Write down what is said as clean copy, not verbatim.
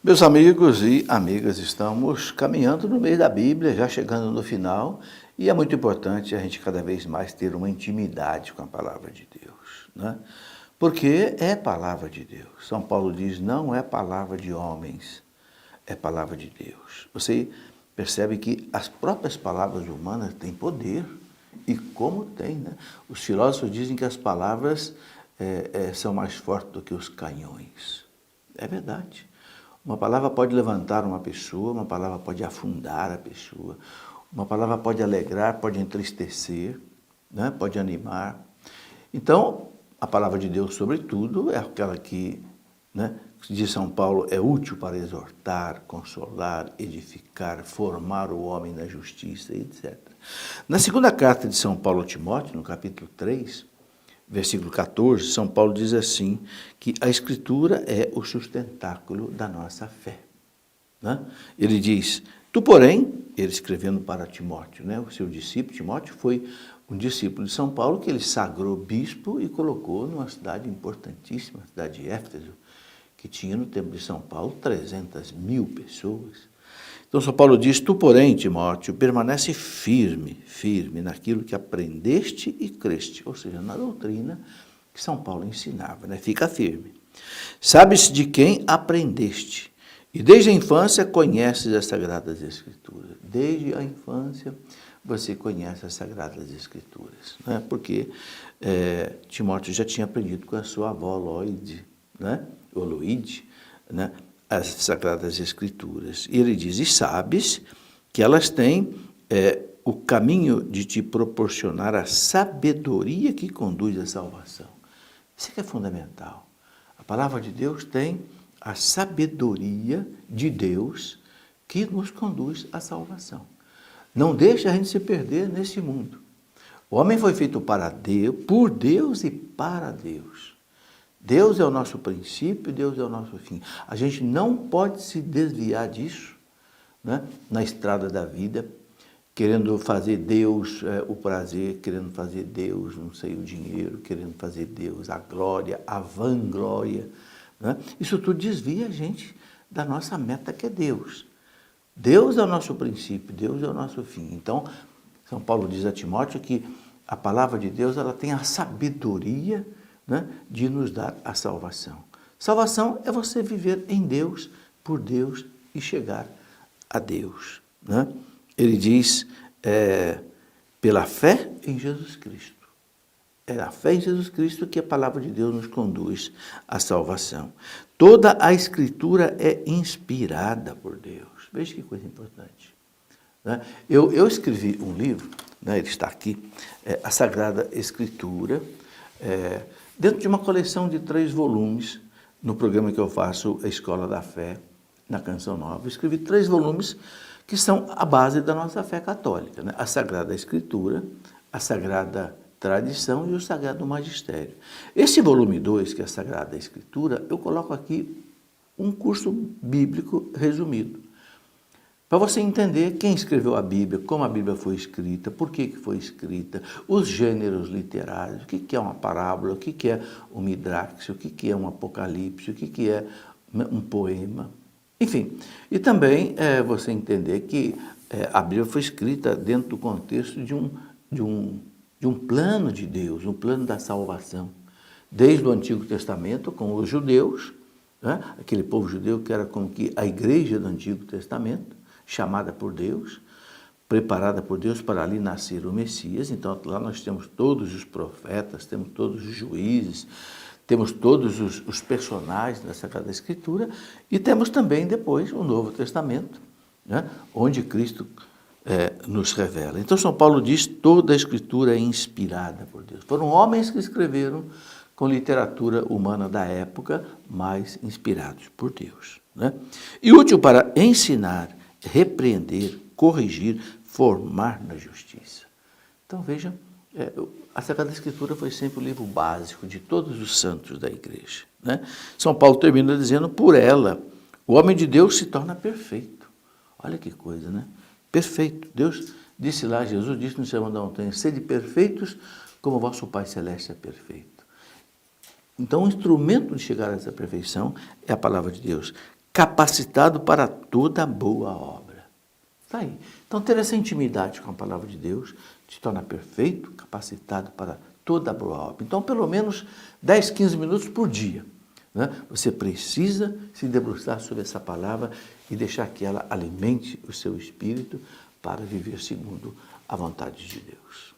Meus amigos e amigas, estamos caminhando no meio da Bíblia, já chegando no final, e é muito importante a gente cada vez mais ter uma intimidade com a palavra de Deus, né? Porque é palavra de Deus. São Paulo diz, não é palavra de homens, é palavra de Deus. Você percebe que as próprias palavras humanas têm poder, e como tem, né? Os filósofos dizem que as palavras são mais fortes do que os canhões. É verdade. Uma palavra pode levantar uma pessoa, uma palavra pode afundar a pessoa, uma palavra pode alegrar, pode entristecer, né? Pode animar. Então, a palavra de Deus, sobretudo, é aquela que, né, diz São Paulo, é útil para exortar, consolar, edificar, formar o homem na justiça, etc. Na segunda carta de São Paulo a Timóteo, no capítulo 3, versículo 14, São Paulo diz assim, que a Escritura é o sustentáculo da nossa fé, né? Ele diz, tu porém, ele escrevendo para Timóteo, né? O seu discípulo, Timóteo, foi um discípulo de São Paulo que ele sagrou bispo e colocou numa cidade importantíssima, a cidade de Éfeso, que tinha no tempo de São Paulo 300.000 pessoas. Então, São Paulo diz, tu, porém, Timóteo, permanece firme naquilo que aprendeste e creste, ou seja, na doutrina que São Paulo ensinava, né? Fica firme. Sabes de quem aprendeste, e desde a infância conheces as Sagradas Escrituras. Desde a infância você conhece as Sagradas Escrituras, né? Porque Timóteo já tinha aprendido com a sua avó Loide, né? Ou Loide, né? As Sagradas Escrituras. E ele diz, e sabes que elas têm o caminho de te proporcionar a sabedoria que conduz à salvação. Isso é fundamental. A palavra de Deus tem a sabedoria de Deus que nos conduz à salvação. Não deixa a gente se perder nesse mundo. O homem foi feito para Deus, por Deus e para Deus. Deus é o nosso princípio, Deus é o nosso fim. A gente não pode se desviar disso, né? Na estrada da vida, querendo fazer Deus o prazer, querendo fazer Deus, não sei, o dinheiro, querendo fazer Deus a glória, a vanglória, né? Isso tudo desvia a gente da nossa meta, que é Deus. Deus é o nosso princípio, Deus é o nosso fim. Então, São Paulo diz a Timóteo que a palavra de Deus ela tem a sabedoria, né, de nos dar a salvação. Salvação é você viver em Deus, por Deus e chegar a Deus, né? Ele diz, pela fé em Jesus Cristo. É a fé em Jesus Cristo que a palavra de Deus nos conduz à salvação. Toda a Escritura é inspirada por Deus. Veja que coisa importante, né? Eu escrevi um livro, né, ele está aqui, a Sagrada Escritura, dentro de uma coleção de 3 volumes, no programa que eu faço, a Escola da Fé, na Canção Nova. Eu escrevi 3 volumes que são a base da nossa fé católica, né? A Sagrada Escritura, a Sagrada Tradição e o Sagrado Magistério. Esse volume 2, que é a Sagrada Escritura, eu coloco aqui um curso bíblico resumido, para você entender quem escreveu a Bíblia, como a Bíblia foi escrita, por que foi escrita, os gêneros literários, o que é uma parábola, o que é um midrax, o que é um apocalipse, o que é um poema, enfim. E também você entender que a Bíblia foi escrita dentro do contexto de um plano de Deus, um plano da salvação. Desde o Antigo Testamento, com os judeus, né? Aquele povo judeu que era como que a igreja do Antigo Testamento, chamada por Deus, preparada por Deus para ali nascer o Messias. Então, lá nós temos todos os profetas, temos todos os juízes, temos todos os personagens da Sagrada Escritura e temos também depois o Novo Testamento, né, onde Cristo nos revela. Então, São Paulo diz toda a Escritura é inspirada por Deus. Foram homens que escreveram com literatura humana da época, mas inspirados por Deus, né? E útil para ensinar, repreender, corrigir, formar na justiça. Então, veja, a Sagrada Escritura foi sempre o livro básico de todos os santos da igreja, né? São Paulo termina dizendo, por ela, o homem de Deus se torna perfeito. Olha que coisa, né? Perfeito. Deus disse lá, Jesus disse no Sermão da Montanha, sede perfeitos como vosso Pai Celeste é perfeito. Então, o instrumento de chegar a essa perfeição é a palavra de Deus. capacitado para toda boa obra. Está aí. Então, ter essa intimidade com a palavra de Deus te torna perfeito, capacitado para toda boa obra. Então, pelo menos 10, 15 minutos por dia, né? Você precisa se debruçar sobre essa palavra e deixar que ela alimente o seu espírito para viver segundo a vontade de Deus.